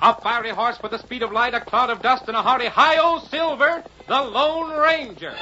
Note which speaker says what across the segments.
Speaker 1: A fiery horse with the speed of light, a cloud of dust, and a hearty hi-yo Silver, the Lone Ranger.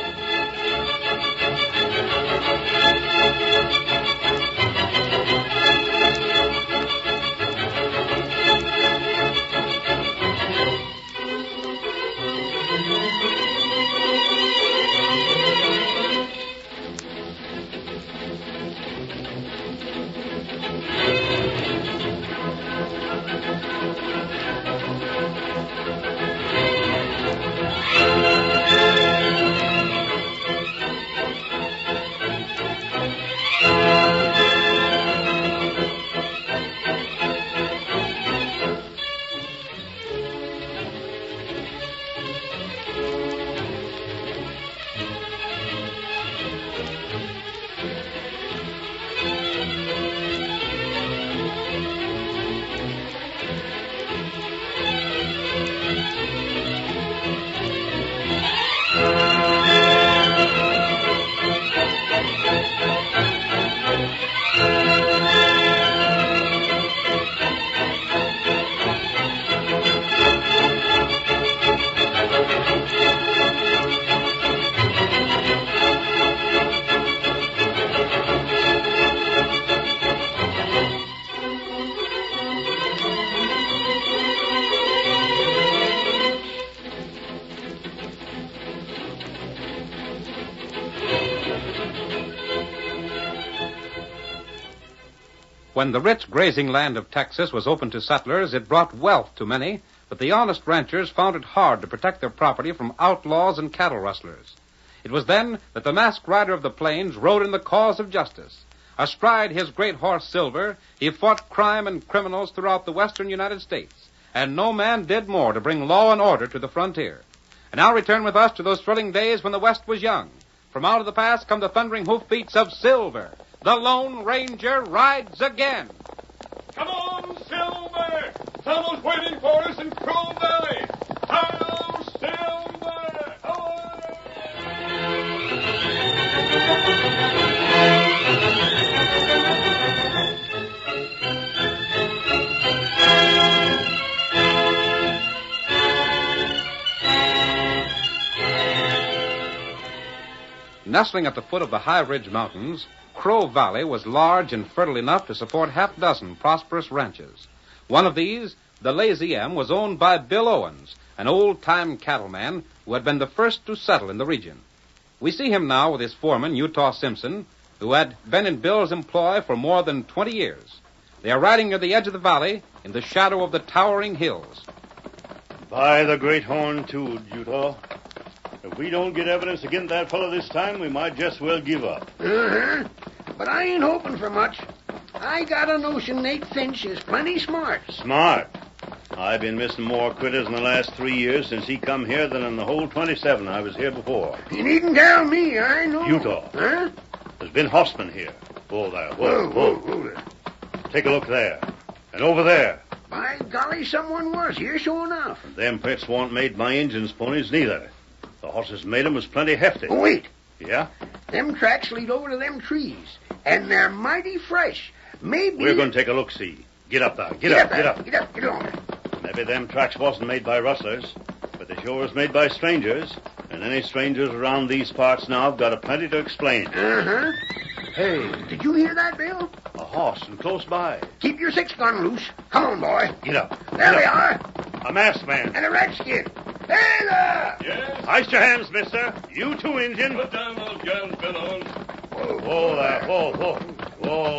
Speaker 1: When the rich grazing land of Texas was open to settlers, it brought wealth to many, but the honest ranchers found it hard to protect their property from outlaws and cattle rustlers. It was then that the masked rider of the plains rode in the cause of justice. Astride his great horse Silver, he fought crime and criminals throughout the western United States, and no man did more to bring law and order to the frontier. And now return with us to those thrilling days when the West was young. From out of the past come the thundering hoofbeats of Silver. The Lone Ranger rides again.
Speaker 2: Come on, Silver! Someone's waiting for us in Crow Valley. Hello, Silver! Away!
Speaker 1: Nestling at the foot of the high ridge mountains, Crow Valley was large and fertile enough to support half-dozen prosperous ranches. One of these, the Lazy M, was owned by Bill Owens, an old-time cattleman who had been the first to settle in the region. We see him now with his foreman, Utah Simpson, who had been in Bill's employ for more than 20 years. They are riding near the edge of the valley in the shadow of the towering hills.
Speaker 3: By the great horn, too, Utah. If we don't get evidence against that fellow this time, we might just well give up.
Speaker 4: Uh-huh. But I ain't hoping for much. I got a notion Nate Finch is plenty smart.
Speaker 3: Smart? I've been missing more critters in the last 3 years since he come here than in the whole 27 I was here before.
Speaker 4: You needn't tell me, I know.
Speaker 3: Utah.
Speaker 4: Huh?
Speaker 3: There's been horsemen here. Whoa there, whoa.
Speaker 4: there.
Speaker 3: Take a look there. And over there.
Speaker 4: By golly, someone was here, sure enough.
Speaker 3: And them pits weren't made by Injuns' ponies, neither. The horses made 'em was plenty hefty.
Speaker 4: Oh, wait.
Speaker 3: Yeah?
Speaker 4: Them tracks lead over to them trees, and they're mighty fresh. Maybe...
Speaker 3: We're going to take a look-see. Get up there. Get up.
Speaker 4: Get on.
Speaker 3: Maybe them tracks wasn't made by rustlers, but they sure was made by strangers, and any strangers around these parts now have got a plenty to explain.
Speaker 4: Uh-huh. Hey, did you hear that, Bill?
Speaker 3: A horse and close by.
Speaker 4: Keep your 6-gun loose. Come on, boy.
Speaker 3: Get up.
Speaker 4: There we are.
Speaker 3: A masked man.
Speaker 4: And a redskin. Hey there!
Speaker 2: Yes?
Speaker 3: Ice your hands, mister. You too, Injun.
Speaker 2: Put down those guns, Bill Owens.
Speaker 3: Whoa there. Whoa.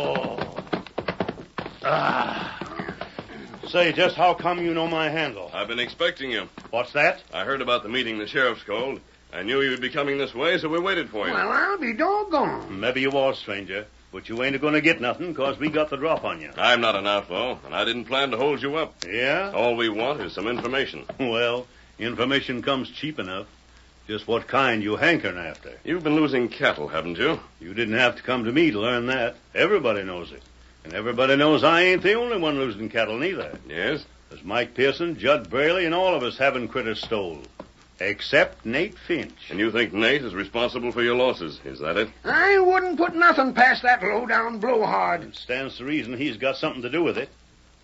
Speaker 3: Say, just how come you know my handle?
Speaker 2: I've been expecting you.
Speaker 3: What's that?
Speaker 2: I heard about the meeting the sheriff's called. I knew you'd be coming this way, so we waited for you.
Speaker 4: Well, I'll be doggone.
Speaker 3: Maybe you was, stranger, but you ain't going to get nothing, 'cause we got the drop on you.
Speaker 2: I'm not an outlaw, and I didn't plan to hold you up.
Speaker 3: Yeah?
Speaker 2: All we want is some information.
Speaker 3: Well, information comes cheap enough. Just what kind you hankering after.
Speaker 2: You've been losing cattle, haven't you?
Speaker 3: You didn't have to come to me to learn that. Everybody knows it. And everybody knows I ain't the only one losing cattle, neither.
Speaker 2: Yes?
Speaker 3: There's Mike Pearson, Judd Braley, and all of us having critters stole. Except Nate Finch.
Speaker 2: And you think Nate is responsible for your losses, is that it?
Speaker 4: I wouldn't put nothing past that low-down blowhard.
Speaker 3: It stands to reason he's got something to do with it.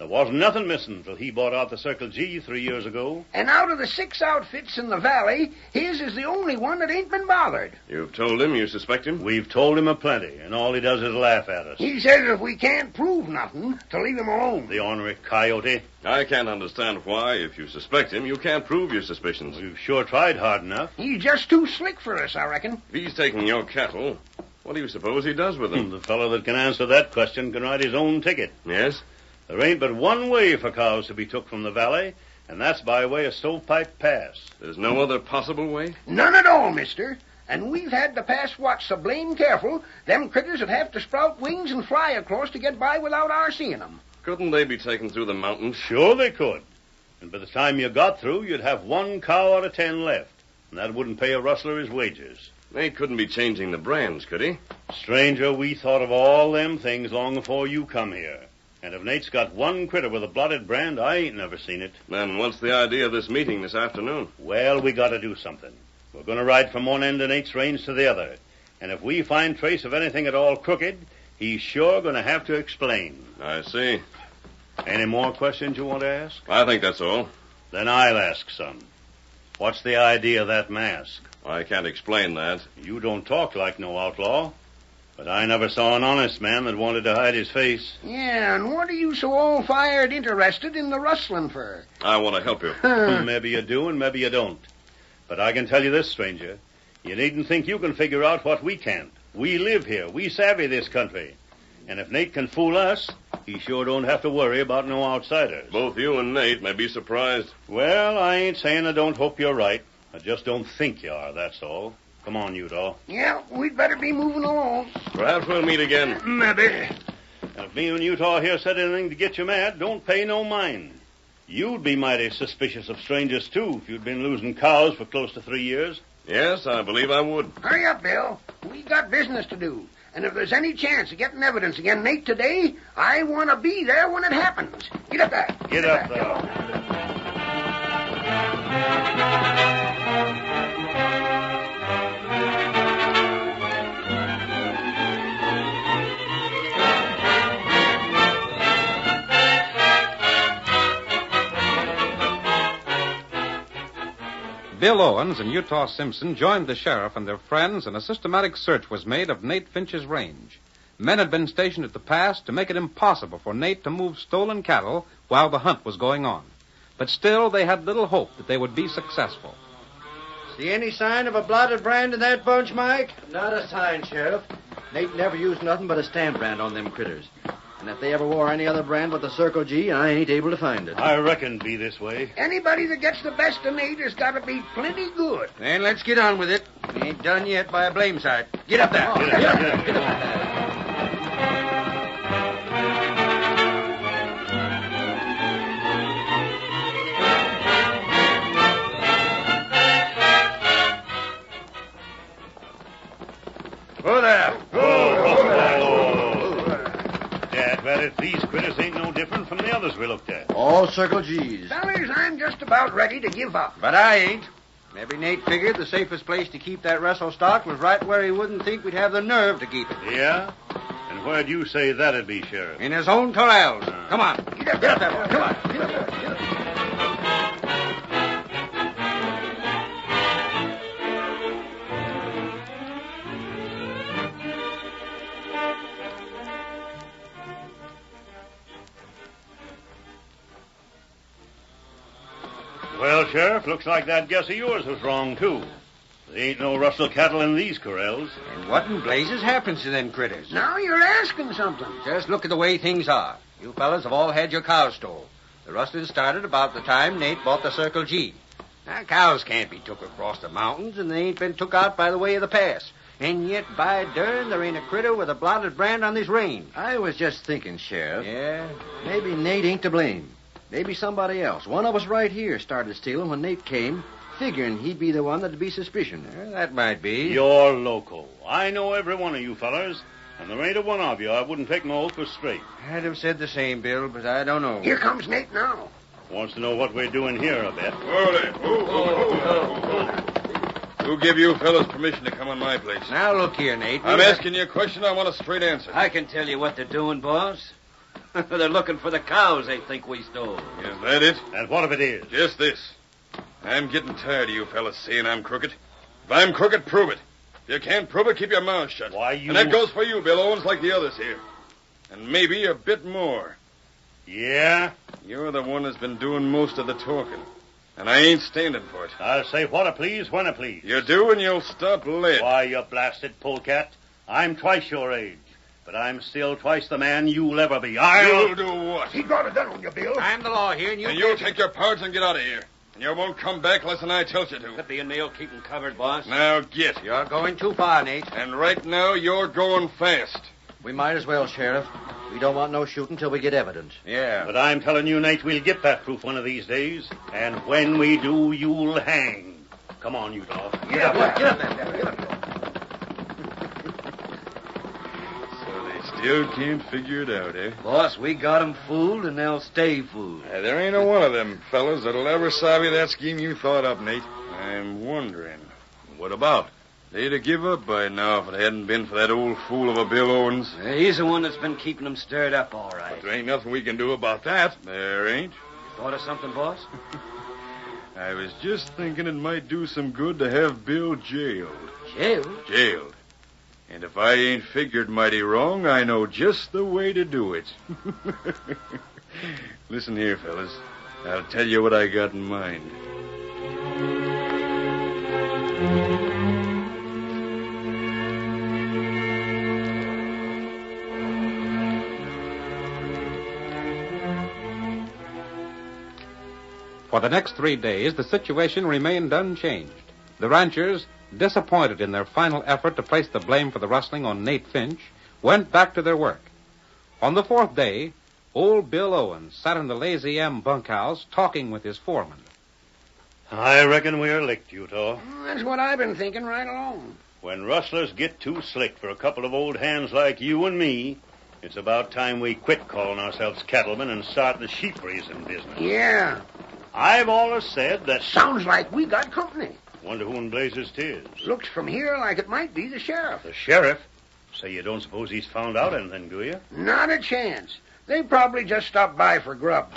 Speaker 3: There wasn't nothing missing till he bought out the Circle G 3 years ago.
Speaker 4: And out of the 6 outfits in the valley, his is the only one that ain't been bothered.
Speaker 2: You've told him you suspect him?
Speaker 3: We've told him aplenty, and all he does is laugh at us.
Speaker 4: He says if we can't prove nothing, to leave him alone.
Speaker 3: The ornery coyote.
Speaker 2: I can't understand why, if you suspect him, you can't prove your suspicions.
Speaker 3: We've sure tried hard enough.
Speaker 4: He's just too slick for us, I reckon.
Speaker 2: If he's taking your cattle, what do you suppose he does with them?
Speaker 3: The fellow that can answer that question can write his own ticket.
Speaker 2: Yes?
Speaker 3: There ain't but one way for cows to be took from the valley, and that's by way of Stovepipe Pass.
Speaker 2: There's no other possible way?
Speaker 4: None at all, mister. And we've had the pass watched so blame careful, them critters would have to sprout wings and fly across to get by without our seeing them.
Speaker 2: Couldn't they be taken through the mountains?
Speaker 3: Sure they could. And by the time you got through, you'd have 1 cow out of 10 left. And that wouldn't pay a rustler his wages.
Speaker 2: Nate couldn't be changing the brands, could he?
Speaker 3: Stranger, we thought of all them things long before you come here. And if Nate's got one critter with a blotted brand, I ain't never seen it.
Speaker 2: Then what's the idea of this meeting this afternoon?
Speaker 3: Well, we gotta do something. We're gonna ride from one end of Nate's range to the other. And if we find trace of anything at all crooked, he's sure gonna have to explain.
Speaker 2: I see.
Speaker 3: Any more questions you want to ask?
Speaker 2: I think that's all.
Speaker 3: Then I'll ask some. What's the idea of that mask?
Speaker 2: I can't explain that.
Speaker 3: You don't talk like no outlaw. But I never saw an honest man that wanted to hide his face.
Speaker 4: Yeah, and what are you so all-fired interested in the rustling for?
Speaker 2: I want to help you.
Speaker 3: Maybe you do and maybe you don't. But I can tell you this, stranger. You needn't think you can figure out what we can't. We live here. We savvy this country. And if Nate can fool us, he sure don't have to worry about no outsiders.
Speaker 2: Both you and Nate may be surprised.
Speaker 3: Well, I ain't saying I don't hope you're right. I just don't think you are, that's all. Come on, Utah.
Speaker 4: Yeah, we'd better be moving along.
Speaker 2: Perhaps we'll meet again.
Speaker 4: Maybe.
Speaker 3: And if me and Utah here said anything to get you mad, don't pay no mind. You'd be mighty suspicious of strangers, too, if you'd been losing cows for close to 3 years.
Speaker 2: Yes, I believe I would.
Speaker 4: Hurry up, Bill. We got business to do. And if there's any chance of getting evidence against Nate today, I want to be there when it happens. Get up there.
Speaker 3: Get up there.
Speaker 1: Bill Owens and Utah Simpson joined the sheriff and their friends, and a systematic search was made of Nate Finch's range. Men had been stationed at the pass to make it impossible for Nate to move stolen cattle while the hunt was going on. But still, they had little hope that they would be successful.
Speaker 5: See any sign of a blotted brand in that bunch, Mike? Not a sign, Sheriff. Nate never used nothing but a stamp brand on them critters. And if they ever wore any other brand but the Circle G, I ain't able to find it.
Speaker 3: I reckon be this way.
Speaker 4: Anybody that gets the best of Nate has got to be plenty good.
Speaker 5: Then let's get on with it. We ain't done yet by a blame sight. Get up there.
Speaker 3: Get up.
Speaker 5: Whoa there.
Speaker 3: Dad, well, if these critters ain't no different from the others we looked at.
Speaker 5: All Circle G's.
Speaker 4: Fellas, I'm just about ready to give up.
Speaker 5: But I ain't. Maybe Nate figured the safest place to keep that Russell stock was right where he wouldn't think we'd have the nerve to keep it.
Speaker 3: Yeah? And where'd you say that'd be, Sheriff?
Speaker 5: In his own corrals. Come on. Get up there, boy. Come on. Get up there.
Speaker 3: Well, Sheriff, looks like that guess of yours was wrong, too. There ain't no Russell cattle in these corrals.
Speaker 5: And what in blazes happens to them critters?
Speaker 4: Now you're asking something.
Speaker 5: Just look at the way things are. You fellas have all had your cows stole. The rustling started about the time Nate bought the Circle G. Now, cows can't be took across the mountains, and they ain't been took out by the way of the pass. And yet, by dern, there ain't a critter with a blotted brand on this range. I was just thinking, Sheriff. Yeah? Maybe Nate ain't to blame. Maybe somebody else. One of us right here started stealing when Nate came, figuring he'd be the one that'd be suspicion. That might be.
Speaker 3: You're loco. I know every one of you fellers, and there ain't a one of you I wouldn't take my oath was straight.
Speaker 5: I'd have said the same, Bill, but I don't know.
Speaker 4: Here comes Nate now.
Speaker 3: Wants to know what we're doing here, I bet.
Speaker 2: Who gave you fellas permission to come on my place?
Speaker 5: Now, look here, Nate.
Speaker 2: I'm asking you a question. I want a straight answer.
Speaker 6: I can tell you what they're doing, boss.
Speaker 5: They're looking for the cows they think we stole.
Speaker 2: Is that it?
Speaker 3: And what if it is?
Speaker 2: Just this. I'm getting tired of you fellas saying I'm crooked. If I'm crooked, prove it. If you can't prove it, keep your mouth shut.
Speaker 3: Why, you...
Speaker 2: And that goes for you, Bill Owens, like the others here. And maybe a bit more.
Speaker 3: Yeah?
Speaker 2: You're the one that's been doing most of the talking. And I ain't standing for it.
Speaker 3: I'll say what I please when I please.
Speaker 2: You do, and you'll stop late.
Speaker 3: Why, you blasted polecat. I'm twice your age. But I'm still twice the man you'll ever be.
Speaker 2: You'll do what?
Speaker 4: He got a gun on you, Bill.
Speaker 5: I'm the law here, and you...
Speaker 2: And you'll take your parts and get out of here. And you won't come back less than I tells you to.
Speaker 5: Could be a nail keeping covered, boss.
Speaker 2: Now get.
Speaker 5: You're going too far, Nate.
Speaker 2: And right now, you're going fast.
Speaker 6: We might as well, Sheriff. We don't want no shooting till we get evidence.
Speaker 5: Yeah.
Speaker 3: But I'm telling you, Nate, we'll get that proof one of these days. And when we do, you'll hang. Come on, you dog.
Speaker 4: Get up there. Get up there. Get up there.
Speaker 2: So they still can't figure it out, eh?
Speaker 5: Boss, we got 'em fooled, and they'll stay fooled.
Speaker 2: There ain't a one of them fellas that'll ever savvy that scheme you thought up, Nate. I'm wondering. What about? They'd have give up by now if it hadn't been for that old fool of a Bill Owens.
Speaker 5: He's the one that's been keeping them stirred up, all right.
Speaker 2: But there ain't nothing we can do about that. There ain't.
Speaker 5: Thought of something, boss?
Speaker 2: I was just thinking it might do some good to have Bill jailed.
Speaker 5: Jailed?
Speaker 2: Jailed. And if I ain't figured mighty wrong, I know just the way to do it. Listen here, fellas. I'll tell you what I got in mind.
Speaker 1: For the next 3 days, the situation remained unchanged. The ranchers, disappointed in their final effort to place the blame for the rustling on Nate Finch, went back to their work. On the 4th day, old Bill Owens sat in the Lazy M bunkhouse talking with his foreman.
Speaker 3: I reckon we're licked, Utah.
Speaker 4: That's what I've been thinking right along.
Speaker 3: When rustlers get too slick for a couple of old hands like you and me, it's about time we quit calling ourselves cattlemen and start the sheep raising business.
Speaker 4: Yeah.
Speaker 3: I've always said that...
Speaker 4: Sounds like we got company.
Speaker 3: Wonder who in blazes 'tis.
Speaker 4: Looks from here like it might be the sheriff.
Speaker 3: The sheriff? Say you don't suppose he's found out anything, do you?
Speaker 4: Not a chance. They probably just stopped by for grub.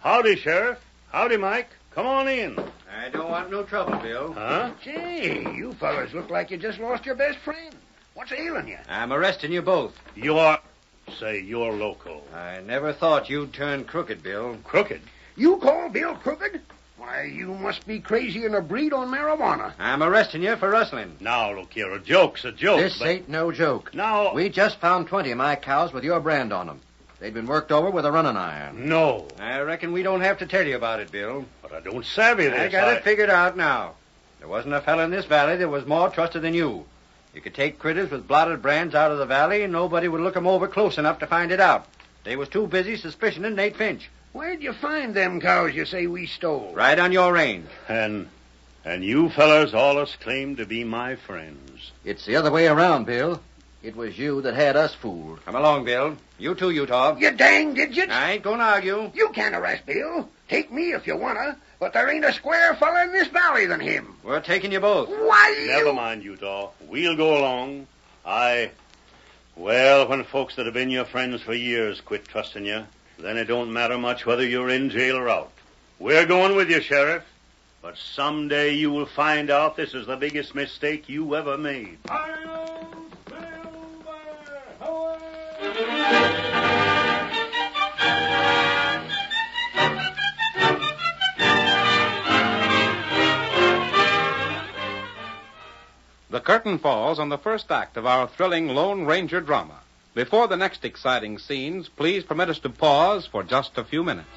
Speaker 3: Howdy, Sheriff. Howdy, Mike. Come on in.
Speaker 5: I don't want no trouble, Bill.
Speaker 3: Huh?
Speaker 4: Gee, you fellas look like you just lost your best friend. What's ailing you?
Speaker 5: I'm arresting you both.
Speaker 3: You're loco.
Speaker 5: I never thought you'd turn crooked, Bill.
Speaker 3: Crooked?
Speaker 4: You call Bill crooked? Why, you must be crazy in a breed on marijuana.
Speaker 5: I'm arresting you for rustling.
Speaker 3: Now, look here, a joke's a joke.
Speaker 6: This
Speaker 3: but...
Speaker 6: ain't no joke.
Speaker 3: Now...
Speaker 6: We just found 20 of my cows with your brand on them. They'd been worked over with a running iron.
Speaker 3: No.
Speaker 5: I reckon we don't have to tell you about it, Bill.
Speaker 3: But I don't savvy this.
Speaker 5: I got it figured out now. There wasn't a fella in this valley that was more trusted than you. You could take critters with blotted brands out of the valley, and nobody would look 'em over close enough to find it out. They was too busy suspicioning Nate Finch.
Speaker 4: Where'd you find them cows you say we stole?
Speaker 5: Right on your range.
Speaker 3: And you fellers allus claim to be my friends.
Speaker 6: It's the other way around, Bill. It was you that had us fooled.
Speaker 5: Come along, Bill. You too, Utah.
Speaker 4: You dang digits.
Speaker 5: I ain't gonna argue.
Speaker 4: You can't arrest Bill. Take me if you wanna, but there ain't a square fella in this valley than him.
Speaker 5: We're taking you both.
Speaker 4: Why,
Speaker 3: Never mind, Utah. We'll go along. Well, when folks that have been your friends for years quit trusting you, then it don't matter much whether you're in jail or out. We're going with you, Sheriff. But someday you will find out this is the biggest mistake you ever made.
Speaker 1: The curtain falls on the first act of our thrilling Lone Ranger drama. Before the next exciting scenes, please permit us to pause for just a few minutes.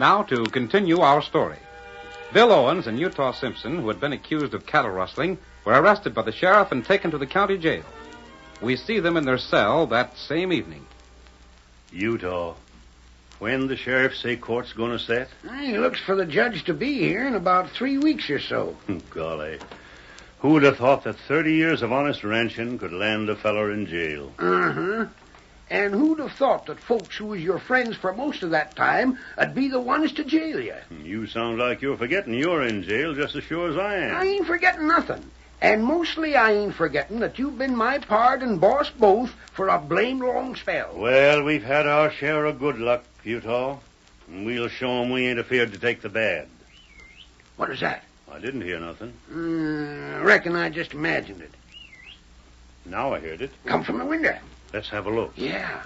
Speaker 1: Now to continue our story. Bill Owens and Utah Simpson, who had been accused of cattle rustling, were arrested by the sheriff and taken to the county jail. We see them in their cell that same evening.
Speaker 3: Utah, when the sheriff say court's gonna set?
Speaker 4: He looks for the judge to be here in about 3 weeks or so.
Speaker 3: Golly. Who'd have thought that 30 years of honest ranching could land a feller in jail?
Speaker 4: Uh-huh. And who'd have thought that folks who was your friends for most of that time would be the ones to jail you?
Speaker 3: You sound like you're forgetting you're in jail just as sure as I am.
Speaker 4: I ain't forgetting nothing. And mostly I ain't forgetting that you've been my pard and boss both for a blame long spell.
Speaker 3: Well, we've had our share of good luck, Utah. And we'll show 'em we ain't afeard to take the bad.
Speaker 4: What is that?
Speaker 3: I didn't hear nothing.
Speaker 4: Reckon I just imagined it.
Speaker 3: Now I heard it.
Speaker 4: Come from the window.
Speaker 3: Let's have a look.
Speaker 4: Yeah.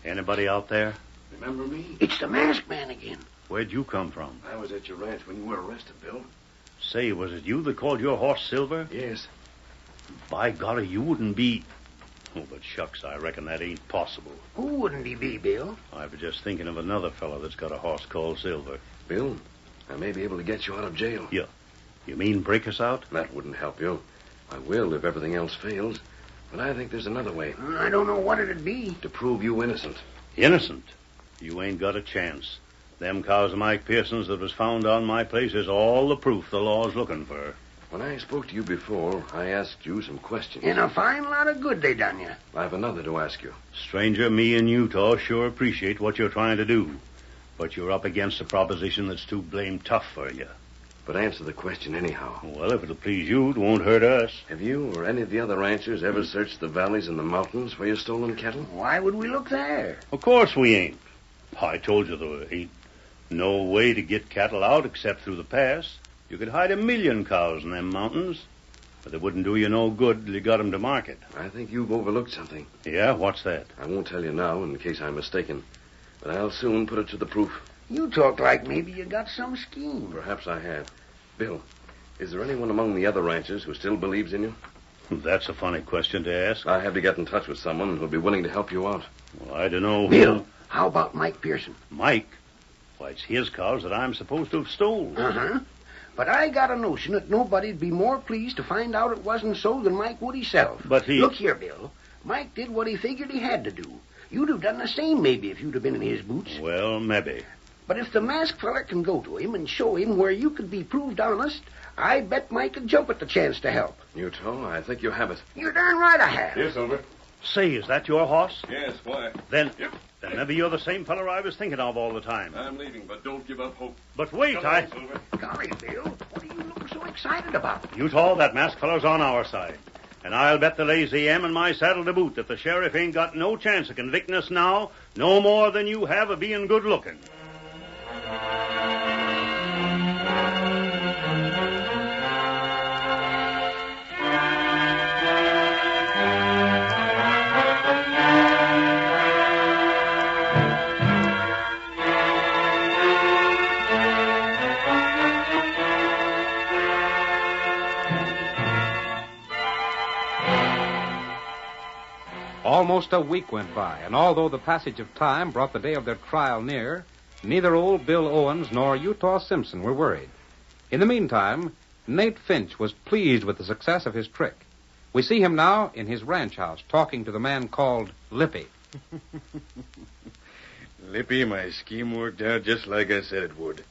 Speaker 3: Anybody out there?
Speaker 7: Remember me?
Speaker 4: It's the masked man again.
Speaker 3: Where'd you come from?
Speaker 7: I was at your ranch when you were arrested, Bill.
Speaker 3: Say, was it you that called your horse Silver?
Speaker 7: Yes.
Speaker 3: By golly, you wouldn't be... Oh, but shucks, I reckon that ain't possible.
Speaker 4: Who wouldn't he be, Bill?
Speaker 3: I was just thinking of another fellow that's got a horse called Silver.
Speaker 7: Bill, I may be able to get you out of jail.
Speaker 3: Yeah. You mean break us out?
Speaker 7: That wouldn't help you. I will if everything else fails. But I think there's another way.
Speaker 4: I don't know what it'd be.
Speaker 7: To prove you innocent.
Speaker 3: Innocent? You ain't got a chance. Them cows of Mike Pearson's that was found on my place is all the proof the law's looking for.
Speaker 7: When I spoke to you before, I asked you some questions.
Speaker 4: And a fine lot of good they done you.
Speaker 7: I have another to ask you.
Speaker 3: Stranger, me and Utah sure appreciate what you're trying to do. But you're up against a proposition that's too blame tough for you.
Speaker 7: But answer the question anyhow.
Speaker 3: Well, if it'll please you, it won't hurt us.
Speaker 7: Have you or any of the other ranchers ever searched the valleys and the mountains for your stolen cattle?
Speaker 4: Why would we look there?
Speaker 3: Of course we ain't. I told you there ain't no way to get cattle out except through the pass. You could hide 1,000,000 cows in them mountains, but it wouldn't do you no good till you got 'em to market.
Speaker 7: I think you've overlooked something.
Speaker 3: Yeah, what's that?
Speaker 7: I won't tell you now in case I'm mistaken, but I'll soon put it to the proof.
Speaker 4: You talk like maybe you got some scheme.
Speaker 7: Perhaps I have. Bill, is there anyone among the other ranchers who still believes in you?
Speaker 3: That's a funny question to ask.
Speaker 7: I have to get in touch with someone who'll be willing to help you out.
Speaker 3: Well, I don't know.
Speaker 4: Bill, how about Mike Pearson?
Speaker 3: Mike? Why, it's his cows that I'm supposed to have stole.
Speaker 4: Uh-huh. But I got a notion that nobody'd be more pleased to find out it wasn't so than Mike would himself.
Speaker 3: But he...
Speaker 4: Look here, Bill. Mike did what he figured he had to do. You'd have done the same, maybe, if you'd have been in his boots.
Speaker 3: Well, maybe.
Speaker 4: But if the masked feller can go to him and show him where you could be proved honest, I bet Mike could jump at the chance to help.
Speaker 7: Utah, I think you have it.
Speaker 4: You're darn right I have.
Speaker 2: Here, Silver.
Speaker 3: Say, is that your horse?
Speaker 2: Yes, why?
Speaker 3: Then...
Speaker 2: Yep.
Speaker 3: Then maybe you're the same feller I was thinking of all the time.
Speaker 2: I'm leaving, but don't give up hope.
Speaker 3: But wait,
Speaker 2: Come
Speaker 3: I...
Speaker 2: on, Silver.
Speaker 4: Golly, Bill, what are you looking so excited about?
Speaker 3: Utah, that masked feller's on our side. And I'll bet the lazy am in my saddle to boot that the sheriff ain't got no chance of convicting us now, no more than you have of being good looking.
Speaker 1: Almost a week went by, and although the passage of time brought the day of their trial near, neither old Bill Owens nor Utah Simpson were worried. In the meantime, Nate Finch was pleased with the success of his trick. We see him now in his ranch house talking to the man called Lippy.
Speaker 2: Lippy, my scheme worked out just like I said it would.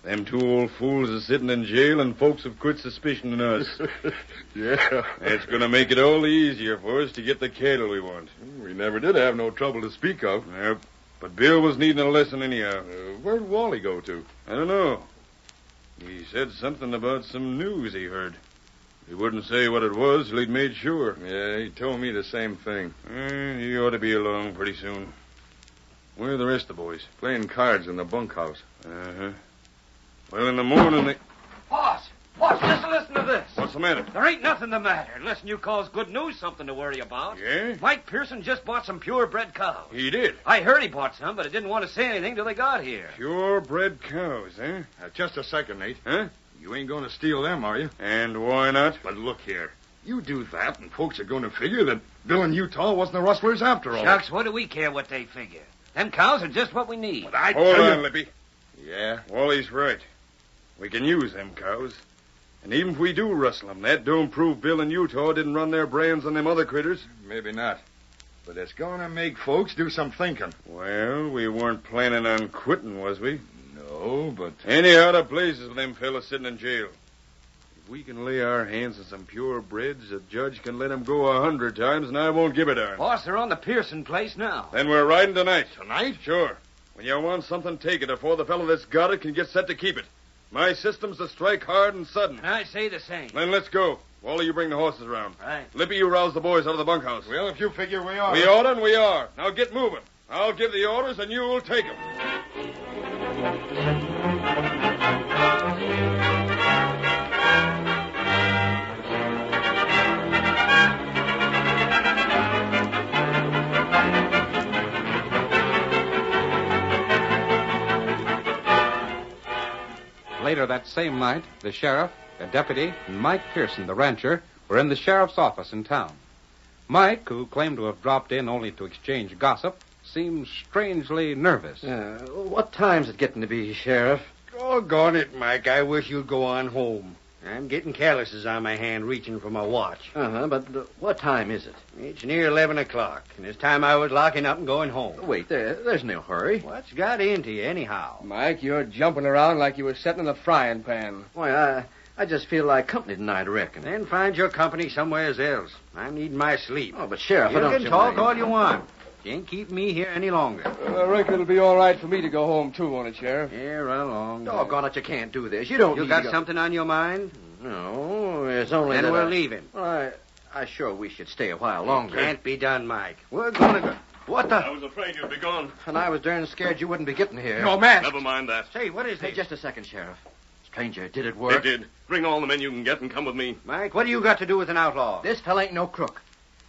Speaker 2: Them two old fools are sitting in jail, and folks have quit suspicioning us.
Speaker 8: Yeah.
Speaker 2: It's going to make it all the easier for us to get the cattle we want.
Speaker 8: We never did have no trouble to speak of.
Speaker 2: Yep. But Bill was needing a lesson anyhow.
Speaker 8: Where'd Wally go to?
Speaker 2: I don't know. He said something about some news he heard. He wouldn't say what it was till he'd made sure.
Speaker 8: Yeah, he told me the same thing.
Speaker 2: He ought to be along pretty soon. Where are the rest of the boys?
Speaker 8: Playing cards in the bunkhouse.
Speaker 2: Uh-huh. Well, in the morning they...
Speaker 5: Boss, just listen to this.
Speaker 2: What's the matter?
Speaker 5: There ain't nothing the matter. Unless you calls good news something to worry about.
Speaker 2: Yeah?
Speaker 5: Mike Pearson just bought some purebred cows.
Speaker 2: He did.
Speaker 5: I heard he bought some, but I didn't want to say anything till they got here.
Speaker 2: Purebred cows, eh?
Speaker 8: Just a second, Nate.
Speaker 2: Huh?
Speaker 8: You ain't going to steal them, are you?
Speaker 2: And why not?
Speaker 8: But look here. You do that, and folks are going to figure that Bill and Utah wasn't the rustlers after all.
Speaker 5: Shucks, what do we care what they figure? Them cows are just what we need.
Speaker 8: But I
Speaker 2: Hold
Speaker 8: tell
Speaker 2: on,
Speaker 8: you...
Speaker 2: Lippy. Yeah, Wally's right. We can use them cows. And even if we do rustle them, that don't prove Bill and Utah didn't run their brands on them other critters.
Speaker 8: Maybe not. But it's going to make folks do some thinking.
Speaker 2: Well, we weren't planning on quitting, was we?
Speaker 8: No, but...
Speaker 2: Anyhow, the blazes with them fellas sitting in jail. If we can lay our hands on some purebreds, the judge can let them go 100 times, and I won't give a darn.
Speaker 5: Boss, they're on the Pearson place now.
Speaker 2: Then we're riding tonight.
Speaker 8: Tonight?
Speaker 2: Sure. When you want something, take it before the fellow that's got it can get set to keep it. My system's to strike hard and sudden.
Speaker 5: And I say the same.
Speaker 2: Then let's go. Wally, you bring the horses around.
Speaker 5: Right.
Speaker 2: Lippy, you rouse the boys out of the bunkhouse.
Speaker 8: Well, if you figure we are...
Speaker 2: We ought and we are. Now get moving. I'll give the orders and you'll take them.
Speaker 1: Later that same night, the sheriff, a deputy, and Mike Pearson, the rancher, were in the sheriff's office in town. Mike, who claimed to have dropped in only to exchange gossip, seemed strangely nervous.
Speaker 6: What time's it getting to be, Sheriff?
Speaker 5: Doggone it, Mike. I wish you'd go on home. I'm getting calluses on my hand reaching for my watch.
Speaker 6: But what time is it?
Speaker 5: It's near 11 o'clock, and it's time I was locking up and going home.
Speaker 6: Wait, there's no hurry.
Speaker 5: What's got into you, anyhow?
Speaker 9: Mike, you're jumping around like you were sitting in a frying pan.
Speaker 6: Why, I just feel like company tonight, I reckon.
Speaker 5: Then find your company somewhere else. I need my sleep.
Speaker 6: Oh, but Sheriff,
Speaker 5: You
Speaker 6: I don't
Speaker 5: can
Speaker 6: you
Speaker 5: talk
Speaker 6: mind.
Speaker 5: all you want. You ain't keep me here any longer.
Speaker 9: I reckon it'll be all right for me to go home, too, won't it, Sheriff?
Speaker 5: Yeah, run along.
Speaker 6: Doggone it, you can't do this. You don't
Speaker 5: You
Speaker 6: need
Speaker 5: got
Speaker 6: to go...
Speaker 5: something on your mind?
Speaker 6: No, it's only
Speaker 5: Then
Speaker 6: that
Speaker 5: we're leaving.
Speaker 6: Well, I sure we should stay a while longer.
Speaker 5: Can't be done, Mike. We're gonna go. What the?
Speaker 3: I was afraid you'd be gone.
Speaker 6: And I was darn scared you wouldn't be getting here.
Speaker 9: Your mask.
Speaker 3: Never mind that.
Speaker 5: Say, what is
Speaker 6: Hey,
Speaker 5: this?
Speaker 6: just a second, Sheriff. Stranger, did it
Speaker 3: It
Speaker 6: work?
Speaker 3: did. Bring all the men you can get and come with me.
Speaker 5: Mike, what do you got to do with an outlaw?
Speaker 6: This fella ain't no crook.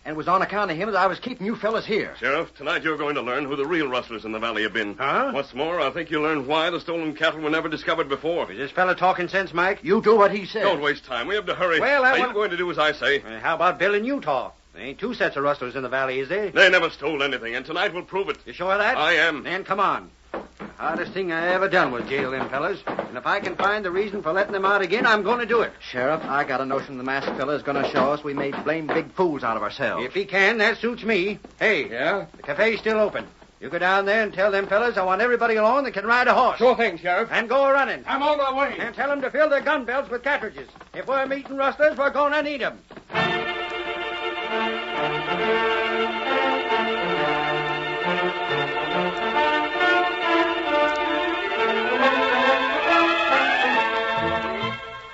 Speaker 6: And it was on account of him that I was keeping you fellas here.
Speaker 3: Sheriff, tonight you're going to learn who the real rustlers in the valley have been.
Speaker 5: Huh?
Speaker 3: What's more, I think you'll learn why the stolen cattle were never discovered before.
Speaker 5: Is this fella talking sense, Mike?
Speaker 6: You do what he said.
Speaker 3: Don't waste time. We have to hurry.
Speaker 5: Well, I
Speaker 3: Are
Speaker 5: want-
Speaker 3: you going to do as I say?
Speaker 5: How about Bill in Utah? There ain't two sets of rustlers in the valley, is there?
Speaker 3: They never stole anything, and tonight will prove it.
Speaker 5: You sure of that?
Speaker 3: I am.
Speaker 5: Then come on. The hardest thing I ever done was jail them fellas. And if I can find the reason for letting them out again, I'm going to do it.
Speaker 6: Sheriff, I got a notion the masked fella is going to show us we made blame big fools out of ourselves.
Speaker 5: If he can, that suits me. Hey,
Speaker 9: Yeah?
Speaker 5: the cafe's still open. You go down there and tell them fellas I want everybody along that can ride a horse.
Speaker 9: Sure thing, Sheriff.
Speaker 5: And go a-running.
Speaker 9: I'm on my way.
Speaker 5: And tell them to fill their gun belts with cartridges. If we're meeting rustlers, we're going to need them.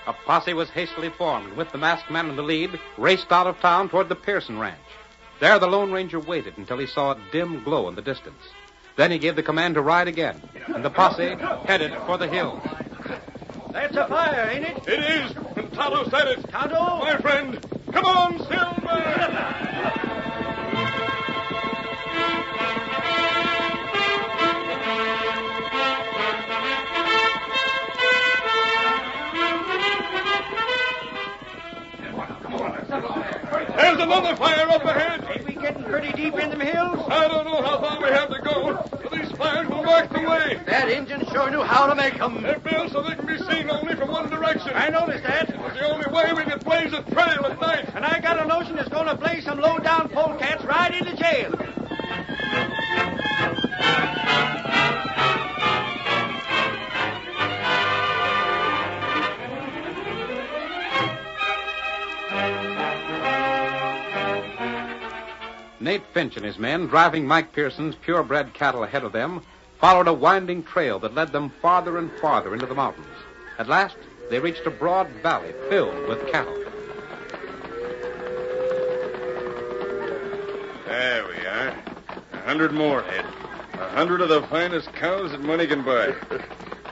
Speaker 1: A posse was hastily formed, with the masked man in the lead, raced out of town toward the Pearson ranch. There the Lone Ranger waited until he saw a dim glow in the distance. Then he gave the command to ride again, and the posse headed for the hills.
Speaker 5: That's a fire, ain't it?
Speaker 3: It is. And Tonto said it.
Speaker 5: Tonto?
Speaker 3: My friend. Come on, Silver. There's another fire up ahead.
Speaker 5: Ain't we getting pretty deep in them hills?
Speaker 3: I don't know how far we have to go, but these fires will mark the way.
Speaker 6: That Injun sure knew how to make them.
Speaker 3: They're built so they can be seen only from one direction.
Speaker 5: I noticed that.
Speaker 3: It's the only way we can blaze a trail at night.
Speaker 5: And I got a notion it's going to blaze some low-down polecats right into jail.
Speaker 1: Nate Finch and his men, driving Mike Pearson's purebred cattle ahead of them, followed a winding trail that led them farther and farther into the mountains. At last, they reached a broad valley filled with cattle.
Speaker 2: There we are. 100 more head. 100 of the finest cows that money can buy.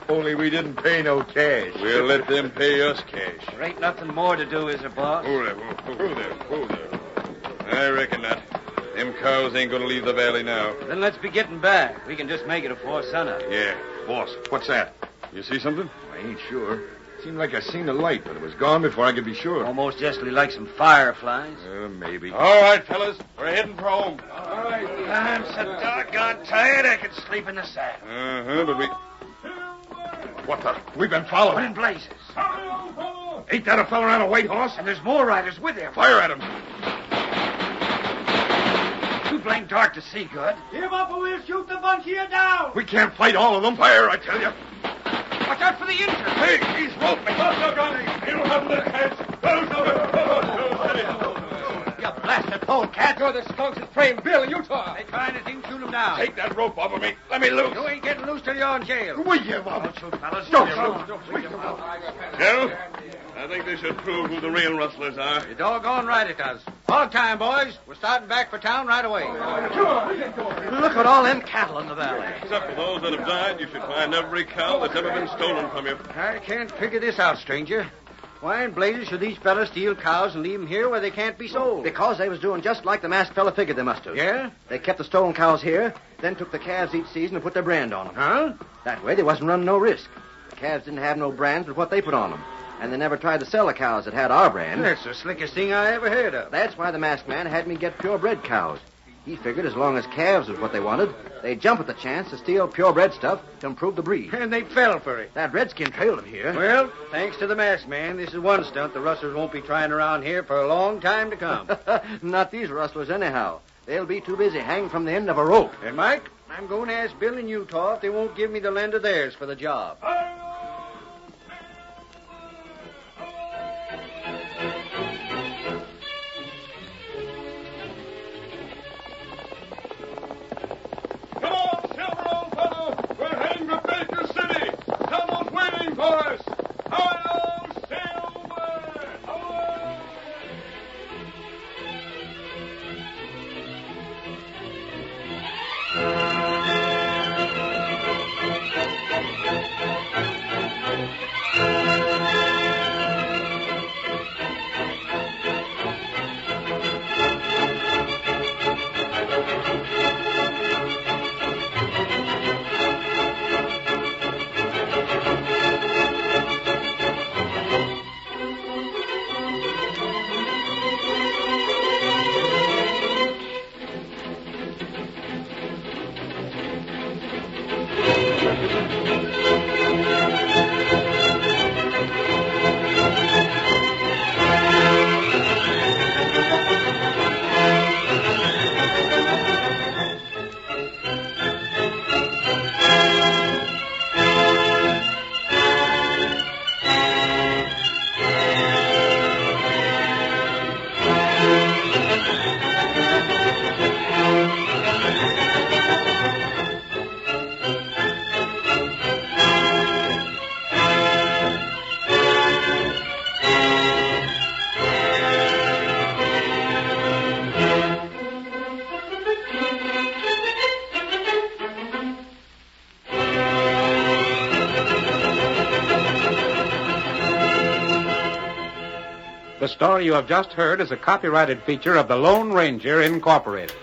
Speaker 8: Only we didn't pay no cash.
Speaker 2: We'll let them pay us cash.
Speaker 5: There ain't nothing more to do, is there, boss?
Speaker 2: Whoa there, whoa there. I reckon not. Them cows ain't gonna leave the valley now.
Speaker 5: Then let's be getting back. We can just make it afore sunup.
Speaker 2: Yeah.
Speaker 8: Boss, what's that?
Speaker 2: You see something?
Speaker 8: I ain't sure. Seemed like I seen the light, but it was gone before I could be sure.
Speaker 5: Almost justly like some fireflies.
Speaker 8: Maybe.
Speaker 2: All right, fellas. We're heading for home.
Speaker 8: All right.
Speaker 5: I'm so doggone tired I could sleep in the saddle.
Speaker 2: But we...
Speaker 8: What the? We've been followed.
Speaker 5: What in blazes?
Speaker 8: Ain't that a fella on a white horse?
Speaker 5: And there's more riders with him.
Speaker 8: Fire at him.
Speaker 5: Too blamed dark to see good.
Speaker 10: Give up or we'll shoot the bunch of you down.
Speaker 8: We can't fight all of them. Fire, I tell you.
Speaker 5: Watch out for the injured.
Speaker 8: Hey, he's roped me.
Speaker 10: You don't have the chance.
Speaker 5: You blasted polecat.
Speaker 9: You're the skunks that framed Bill in Utah.
Speaker 5: They try anything, shoot him down.
Speaker 8: Take that rope off of me. Let me loose.
Speaker 5: You ain't getting loose till you're in jail.
Speaker 8: We give up.
Speaker 5: Don't shoot, fellas.
Speaker 8: Don't
Speaker 5: shoot.
Speaker 2: Sheriff, I think they should prove who the real rustlers are.
Speaker 5: You're doggone right it does. Hog time, boys. We're starting back for town right away.
Speaker 6: Look at all them cattle in the valley.
Speaker 2: Except for those that have died, you should find every cow that's ever been stolen from you.
Speaker 5: I can't figure this out, stranger. Why in blazes should these fellas steal cows and leave them here where they can't be sold?
Speaker 6: Because they was doing just like the masked fella figured they must have.
Speaker 5: Yeah?
Speaker 6: They kept the stolen cows here, then took the calves each season and put their brand on them.
Speaker 5: Huh?
Speaker 6: That way they wasn't running no risk. The calves didn't have no brands but what they put on them. And they never tried to sell the cows that had our brand.
Speaker 5: That's the slickest thing I ever heard of.
Speaker 6: That's why the masked man had me get purebred cows. He figured as long as calves was what they wanted, they'd jump at the chance to steal purebred stuff to improve the breed.
Speaker 5: And they fell for it.
Speaker 6: That redskin trailed them here.
Speaker 5: Well, thanks to the masked man, this is one stunt the rustlers won't be trying around here for a long time to come.
Speaker 6: Not these rustlers anyhow. They'll be too busy hanging from the end of a rope.
Speaker 5: And, Mike, I'm going to ask Bill in Utah if they won't give me the land of theirs for the job.
Speaker 10: Come on, Silver, old fellow. We're heading for Baker City. Someone's waiting for us. Hello, Silver. Hello.
Speaker 1: The story you have just heard is a copyrighted feature of the Lone Ranger Incorporated.